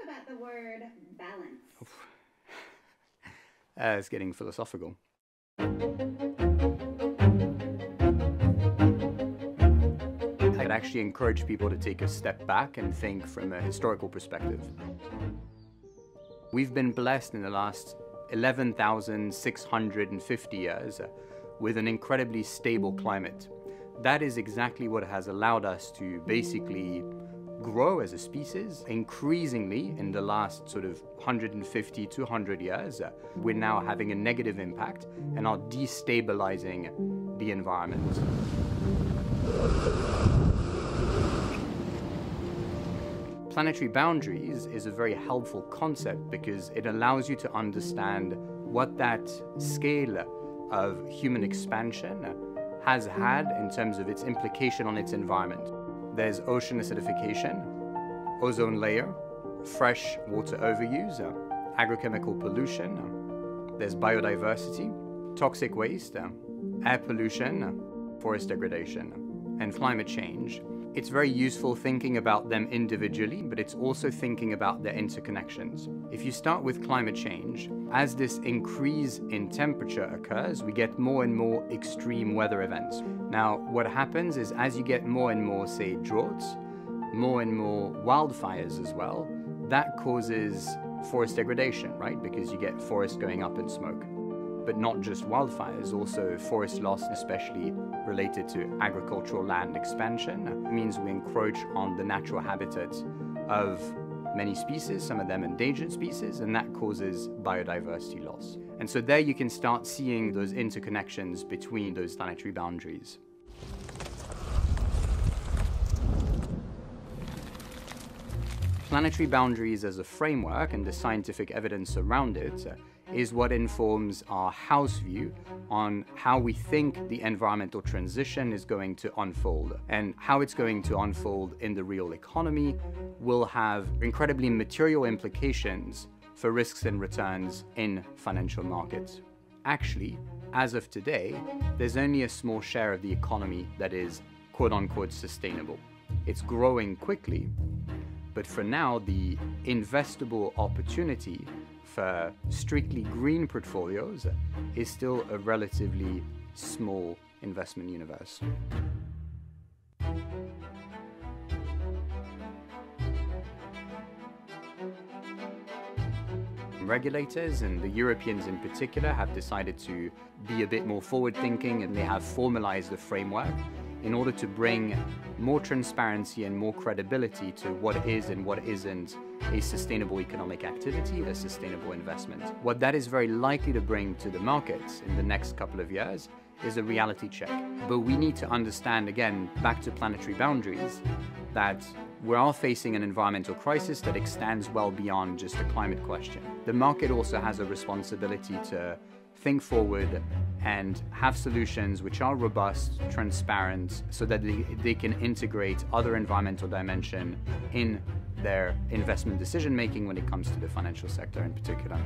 about the word balance? It's getting philosophical. I'd actually encourage people to take a step back and think from a historical perspective. We've been blessed in the last 11,650 years with an incredibly stable climate. That is exactly what has allowed us to basically grow as a species. Increasingly, in the last sort of 150, 200 years, we're now having a negative impact and are destabilizing the environment. Planetary boundaries is a very helpful concept because it allows you to understand what that scale of human expansion has had in terms of its implication on its environment. There's ocean acidification, ozone layer, fresh water overuse, agrochemical pollution, there's biodiversity, toxic waste, air pollution, forest degradation, and climate change. It's very useful thinking about them individually, but it's also thinking about their interconnections. If you start with climate change, as this increase in temperature occurs, we get more and more extreme weather events. Now, what happens is as you get more and more, say, droughts, more and more wildfires as well, that causes forest degradation, right? Because you get forests going up in smoke. But not just wildfires, also forest loss, especially related to agricultural land expansion. It means we encroach on the natural habitats of many species, some of them endangered species, and that causes biodiversity loss. And so there you can start seeing those interconnections between those planetary boundaries. Planetary boundaries as a framework and the scientific evidence around it is what informs our house view on how we think the environmental transition is going to unfold. And how it's going to unfold in the real economy will have incredibly material implications for risks and returns in financial markets. Actually, as of today, there's only a small share of the economy that is quote-unquote sustainable. It's growing quickly, but for now, the investable opportunity for strictly green portfolios is still a relatively small investment universe. Regulators, and the Europeans in particular, have decided to be a bit more forward-thinking, and they have formalized a framework in order to bring more transparency and more credibility to what is and what isn't a sustainable economic activity, a sustainable investment. What that is very likely to bring to the markets in the next couple of years is a reality check. But we need to understand, again, back to planetary boundaries, that we are facing an environmental crisis that extends well beyond just a climate question. The market also has a responsibility to think forward and have solutions which are robust, transparent, so that they can integrate other environmental dimensions in their investment decision-making when it comes to the financial sector in particular.